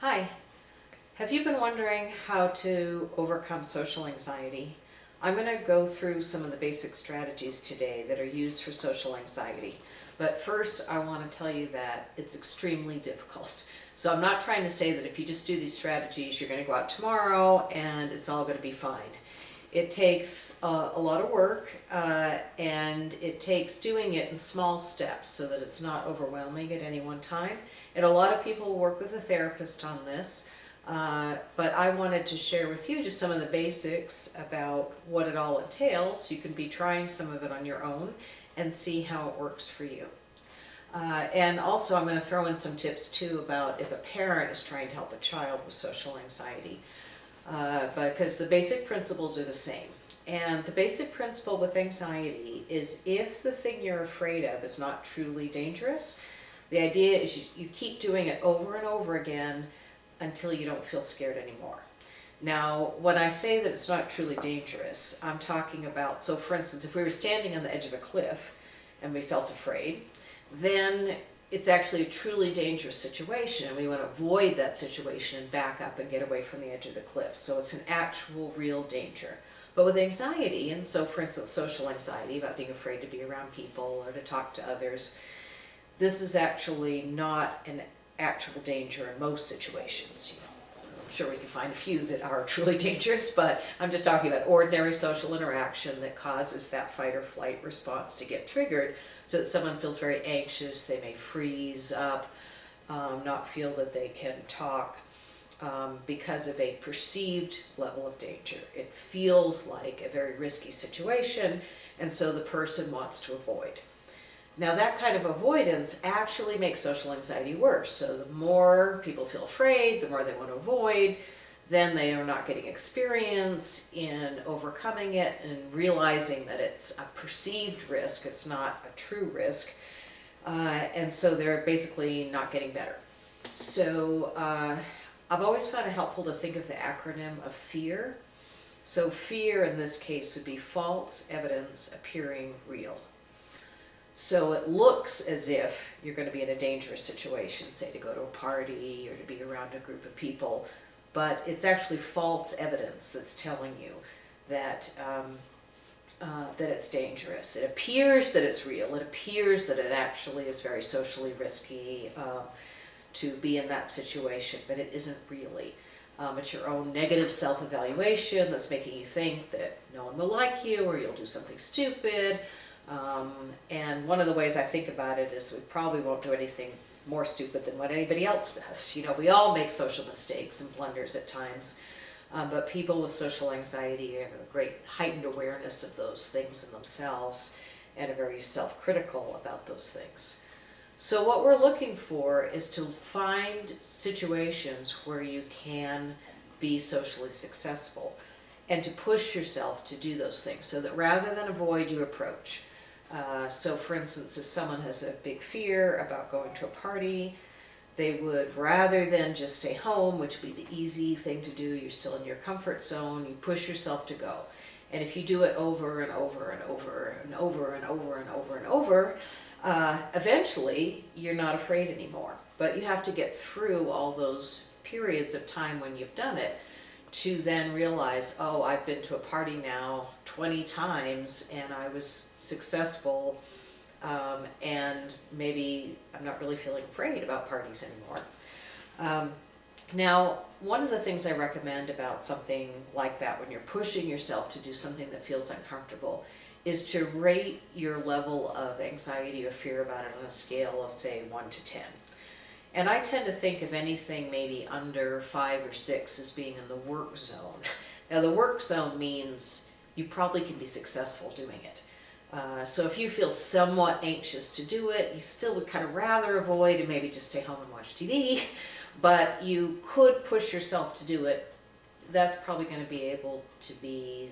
Hi, have you been wondering how to overcome social anxiety? I'm going to go through some of the basic strategies today that are used for social anxiety. But first, I want to tell you that it's extremely difficult. So I'm not trying to say that if you just do these strategies, you're going to go out tomorrow and it's all going to be fine. It takes a lot of work and it takes doing it in small steps so that it's not overwhelming at any one time. And a lot of people work with a therapist on this. But I wanted to share with you just some of the basics about what it all entails. You can be trying some of it on your own and see how it works for you. And also I'm going to throw in some tips too about if a parent is trying to help a child with social anxiety. Because the basic principles are the same. And the basic principle with anxiety is if the thing you're afraid of is not truly dangerous, the idea is you keep doing it over and over again until you don't feel scared anymore. Now, when I say that it's not truly dangerous, I'm talking about, so for instance, if we were standing on the edge of a cliff and we felt afraid, then it's actually a truly dangerous situation and we want to avoid that situation and back up and get away from the edge of the cliff. So it's an actual real danger. But with anxiety, and so for instance social anxiety about being afraid to be around people or to talk to others, this is actually not an actual danger in most situations. I'm sure we can find a few that are truly dangerous, but I'm just talking about ordinary social interaction that causes that fight or flight response to get triggered so that someone feels very anxious, they may freeze up, not feel that they can talk because of a perceived level of danger. It feels like a very risky situation, and so the person wants to avoid. Now that kind of avoidance actually makes social anxiety worse. So the more people feel afraid, the more they want to avoid, then they are not getting experience in overcoming it and realizing that it's a perceived risk, it's not a true risk, and so they're basically not getting better. So I've always found it helpful to think of the acronym of FEAR. So FEAR in this case would be false evidence appearing real. So it looks as if you're going to be in a dangerous situation, say to go to a party or to be around a group of people, but it's actually false evidence that's telling you that that it's dangerous. It appears that it's real. It appears that it actually is very socially risky to be in that situation, but it isn't really. It's your own negative self-evaluation that's making you think that no one will like you or you'll do something stupid. And one of the ways I think about it is we probably won't do anything more stupid than what anybody else does. You know, we all make social mistakes and blunders at times, but people with social anxiety have a great heightened awareness of those things in themselves and are very self-critical about those things. So what we're looking for is to find situations where you can be socially successful and to push yourself to do those things so that rather than avoid, you approach. So for instance, if someone has a big fear about going to a party, they would, rather than just stay home, which would be the easy thing to do, you're still in your comfort zone, you push yourself to go. And if you do it over and over and over and over and over and over and over, eventually you're not afraid anymore. But you have to get through all those periods of time when you've done it to then realize, oh, I've been to a party now 20 times and I was successful, and maybe I'm not really feeling afraid about parties anymore. Now, one of the things I recommend about something like that when you're pushing yourself to do something that feels uncomfortable is to rate your level of anxiety or fear about it on a scale of, say, 1 to 10. And I tend to think of anything maybe under 5 or 6 as being in the work zone. Now the work zone means you probably can be successful doing it. So if you feel somewhat anxious to do it, you still would kind of rather avoid and maybe just stay home and watch TV, but you could push yourself to do it. That's probably going to be able to be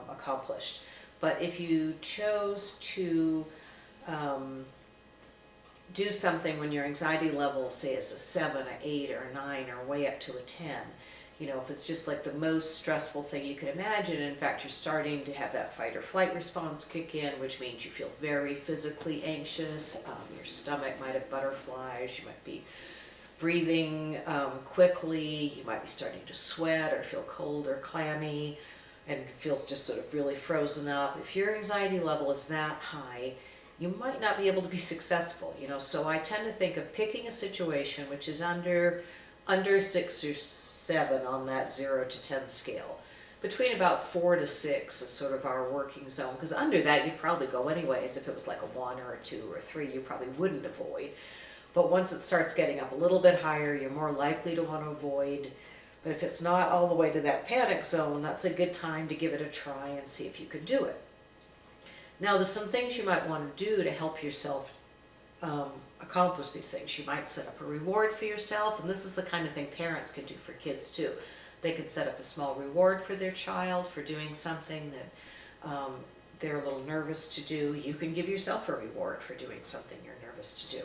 accomplished. But if you chose to do something when your anxiety level, say, is a 7, an 8, or a 9, or way up to a 10. You know, if it's just like the most stressful thing you could imagine, in fact, you're starting to have that fight or flight response kick in, which means you feel very physically anxious. Your stomach might have butterflies. You might be breathing quickly, you might be starting to sweat or feel cold or clammy and feels just sort of really frozen up. If your anxiety level is that high, you might not be able to be successful, So I tend to think of picking a situation which is under 6 or 7 on that 0 to 10 scale. Between about 4 to 6 is sort of our working zone, because under that you'd probably go anyways. If it was like a 1 or a 2 or a 3, you probably wouldn't avoid. But once it starts getting up a little bit higher, you're more likely to want to avoid. But if it's not all the way to that panic zone, that's a good time to give it a try and see if you can do it. Now, there's some things you might want to do to help yourself accomplish these things. You might set up a reward for yourself, and this is the kind of thing parents can do for kids too. They could set up a small reward for their child for doing something that they're a little nervous to do. You can give yourself a reward for doing something you're nervous to do.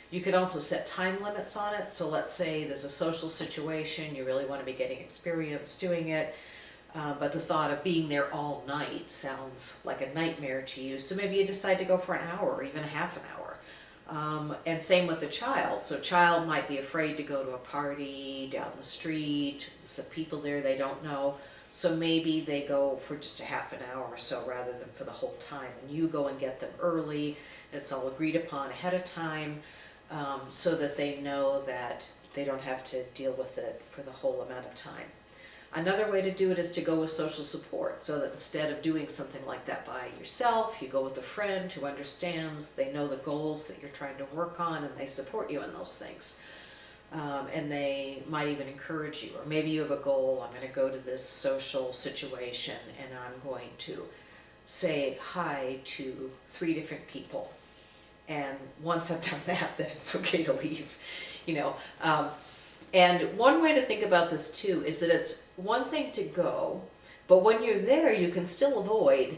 You can also set time limits on it. So let's say there's a social situation, you really want to be getting experience doing it, but the thought of being there all night sounds like a nightmare to you. So maybe you decide to go for an hour or even a half an hour. And same with the child. So child might be afraid to go to a party down the street, some people there they don't know. So maybe they go for just a half an hour or so rather than for the whole time. And you go and get them early. It's all agreed upon ahead of time. So that they know that they don't have to deal with it for the whole amount of time. Another way to do it is to go with social support, so that instead of doing something like that by yourself, you go with a friend who understands, they know the goals that you're trying to work on, and they support you in those things. And they might even encourage you. Or maybe you have a goal, I'm going to go to this social situation and I'm going to say hi to 3 different people. And once I've done that, then it's okay to leave, And one way to think about this too is that it's one thing to go, but when you're there, you can still avoid.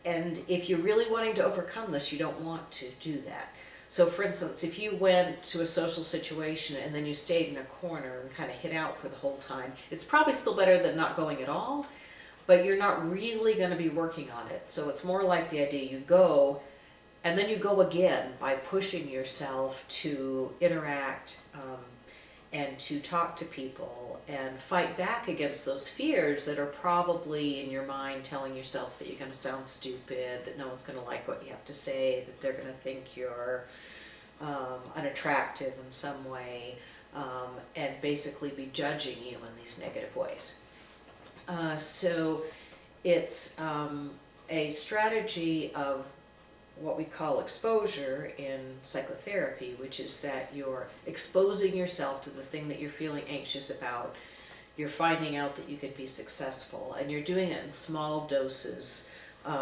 And if you're really wanting to overcome this, you don't want to do that. So for instance, if you went to a social situation and then you stayed in a corner and kind of hid out for the whole time, it's probably still better than not going at all, but you're not really going to be working on it. So it's more like the idea you go, and then you go again by pushing yourself to interact and to talk to people and fight back against those fears that are probably in your mind telling yourself that you're going to sound stupid, that no one's going to like what you have to say, that they're going to think you're unattractive in some way, and basically be judging you in these negative ways. So it's a strategy of what we call exposure in psychotherapy, which is that you're exposing yourself to the thing that you're feeling anxious about. You're finding out that you can be successful, and you're doing it in small doses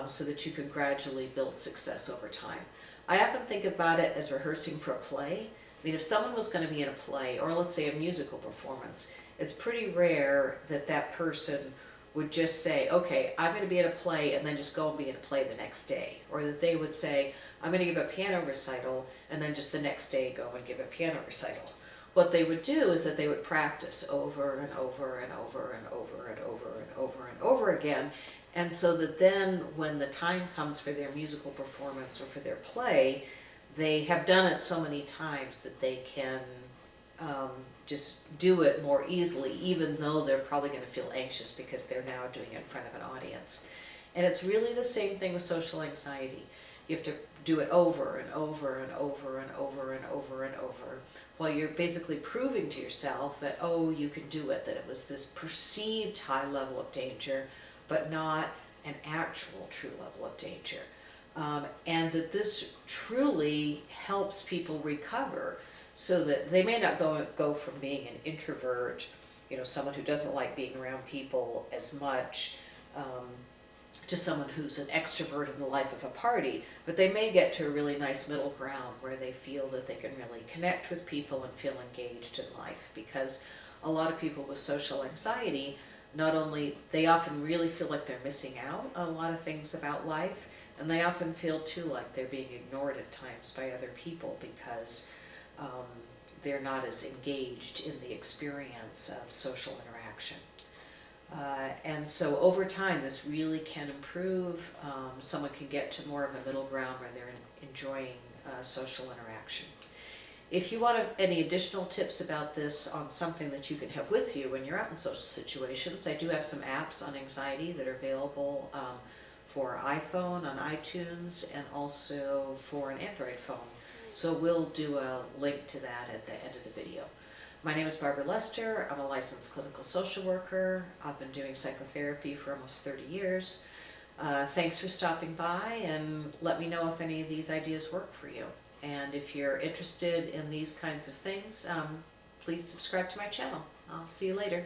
so that you can gradually build success over time. I often think about it as rehearsing for a play. I mean, if someone was going to be in a play, or let's say a musical performance, it's pretty rare that that person would just say, okay, I'm going to be in a play, and then just go and be in a play the next day. Or that they would say, I'm going to give a piano recital, and then just the next day go and give a piano recital. What they would do is that they would practice over and over and over and over and over and over and over again. And so that then when the time comes for their musical performance or for their play, they have done it so many times that they can just do it more easily, even though they're probably going to feel anxious because they're now doing it in front of an audience. And it's really the same thing with social anxiety. You have to do it over and over and over and over and over and over, while you're basically proving to yourself that, oh, you can do it, that it was this perceived high level of danger, but not an actual true level of danger. And that this truly helps people recover, so that they may not go from being an introvert, someone who doesn't like being around people as much, to someone who's an extrovert in the life of a party, but they may get to a really nice middle ground where they feel that they can really connect with people and feel engaged in life. Because a lot of people with social anxiety, not only, they often really feel like they're missing out on a lot of things about life, and they often feel too like they're being ignored at times by other people because they're not as engaged in the experience of social interaction. And so over time, this really can improve. Someone can get to more of a middle ground where they're enjoying social interaction. If you want any additional tips about this on something that you can have with you when you're out in social situations, I do have some apps on anxiety that are available for iPhone on iTunes and also for an Android phone. So we'll do a link to that at the end of the video. My name is Barbara Lester. I'm a licensed clinical social worker. I've been doing psychotherapy for almost 30 years. Thanks for stopping by, and let me know if any of these ideas work for you. And if you're interested in these kinds of things, please subscribe to my channel. I'll see you later.